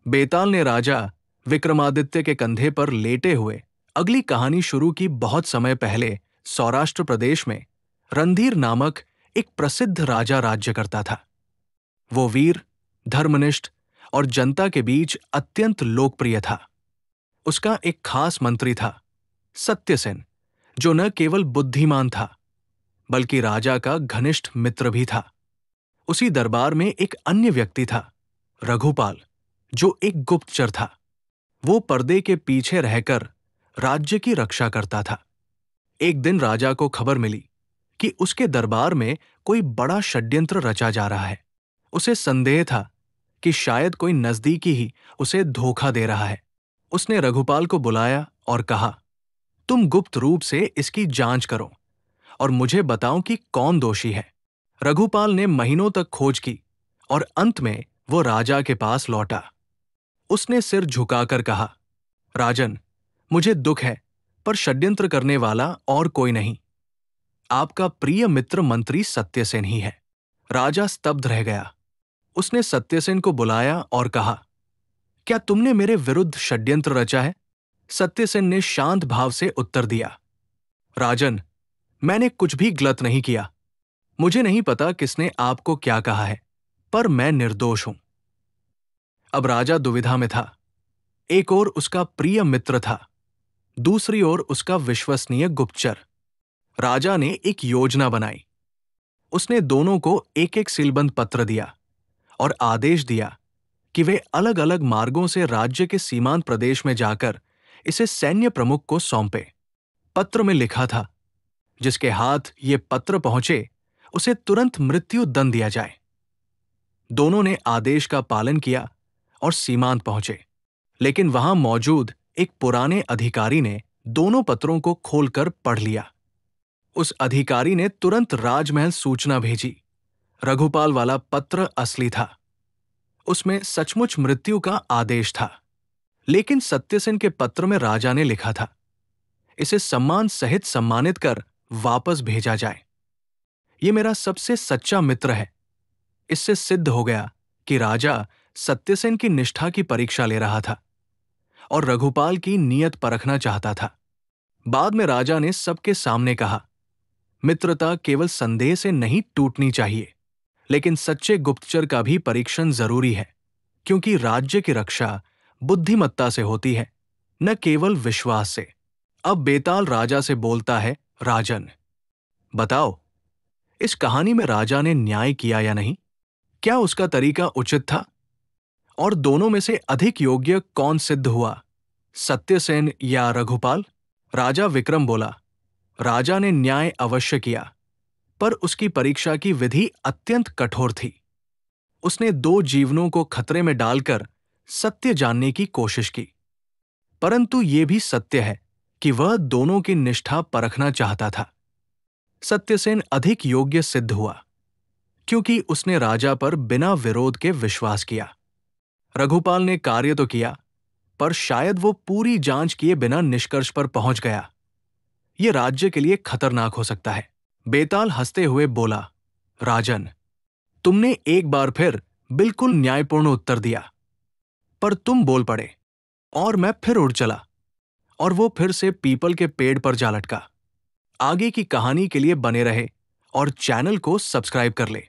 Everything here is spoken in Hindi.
बेताल ने राजा विक्रमादित्य के कंधे पर लेटे हुए अगली कहानी शुरू की। बहुत समय पहले सौराष्ट्र प्रदेश में रणधीर नामक एक प्रसिद्ध राजा राज्य करता था। वो वीर, धर्मनिष्ठ और जनता के बीच अत्यंत लोकप्रिय था। उसका एक खास मंत्री था, सत्यसेन, जो न केवल बुद्धिमान था बल्कि राजा का घनिष्ठ मित्र भी था। उसी दरबार में एक अन्य व्यक्ति था, रघुपाल, जो एक गुप्तचर था। वो पर्दे के पीछे रहकर राज्य की रक्षा करता था। एक दिन राजा को खबर मिली कि उसके दरबार में कोई बड़ा षड्यंत्र रचा जा रहा है। उसे संदेह था कि शायद कोई नजदीकी ही उसे धोखा दे रहा है। उसने रघुपाल को बुलाया और कहा, तुम गुप्त रूप से इसकी जांच करो और मुझे बताओ कि कौन दोषी है। रघुपाल ने महीनों तक खोज की और अंत में वो राजा के पास लौटा। उसने सिर झुकाकर कहा, राजन, मुझे दुख है, पर षड्यंत्र करने वाला और कोई नहीं। आपका प्रिय मित्र मंत्री सत्यसेन ही है। राजा स्तब्ध रह गया। उसने सत्यसेन को बुलाया और कहा, क्या तुमने मेरे विरुद्ध षड्यंत्र रचा है? सत्यसेन ने शांत भाव से उत्तर दिया, राजन, मैंने कुछ भी गलत नहीं किया। मुझे नहीं पता किसने आपको क्या कहा है, पर मैं निर्दोष हूं। अब राजा दुविधा में था। एक ओर उसका प्रिय मित्र था, दूसरी ओर उसका विश्वसनीय गुप्तचर। राजा ने एक योजना बनाई। उसने दोनों को एक एक सीलबंद पत्र दिया और आदेश दिया कि वे अलग अलग मार्गों से राज्य के सीमांत प्रदेश में जाकर इसे सैन्य प्रमुख को सौंपे। पत्र में लिखा था, जिसके हाथ ये पत्र पहुंचे उसे तुरंत मृत्यु दंड दिया जाए। दोनों ने आदेश का पालन किया और सीमांत पहुंचे, लेकिन वहां मौजूद एक पुराने अधिकारी ने दोनों पत्रों को खोलकर पढ़ लिया। उस अधिकारी ने तुरंत राजमहल सूचना भेजी। रघुपाल वाला पत्र असली था। उसमें सचमुच मृत्यु का आदेश था, लेकिन सत्यसेन के पत्र में राजा ने लिखा था, इसे सम्मान सहित सम्मानित कर वापस भेजा जाए। ये मेरा सबसे सच्चा मित्र है। इससे सिद्ध हो गया कि राजा सत्यसेन की निष्ठा की परीक्षा ले रहा था और रघुपाल की नीयत परखना चाहता था। बाद में राजा ने सबके सामने कहा, मित्रता केवल संदेह से नहीं टूटनी चाहिए, लेकिन सच्चे गुप्तचर का भी परीक्षण जरूरी है, क्योंकि राज्य की रक्षा बुद्धिमत्ता से होती है, न केवल विश्वास से। अब बेताल राजा से बोलता है, राजन, बताओ, इस कहानी में राजा ने न्याय किया या नहीं? क्या उसका तरीका उचित था? और दोनों में से अधिक योग्य कौन सिद्ध हुआ, सत्यसेन या रघुपाल? राजा विक्रम बोला, राजा ने न्याय अवश्य किया, पर उसकी परीक्षा की विधि अत्यंत कठोर थी। उसने दो जीवनों को खतरे में डालकर सत्य जानने की कोशिश की, परंतु यह भी सत्य है कि वह दोनों की निष्ठा परखना चाहता था। सत्यसेन अधिक योग्य सिद्ध हुआ, क्योंकि उसने राजा पर बिना विरोध के विश्वास किया। रघुपाल ने कार्य तो किया, पर शायद वो पूरी जांच किए बिना निष्कर्ष पर पहुंच गया। यह राज्य के लिए खतरनाक हो सकता है। बेताल हंसते हुए बोला, राजन, तुमने एक बार फिर बिल्कुल न्यायपूर्ण उत्तर दिया, पर तुम बोल पड़े और मैं फिर उड़ चला और वो फिर से पीपल के पेड़ पर जा लटका। आगे की कहानी के लिए बने रहे और चैनल को सब्सक्राइब कर ले।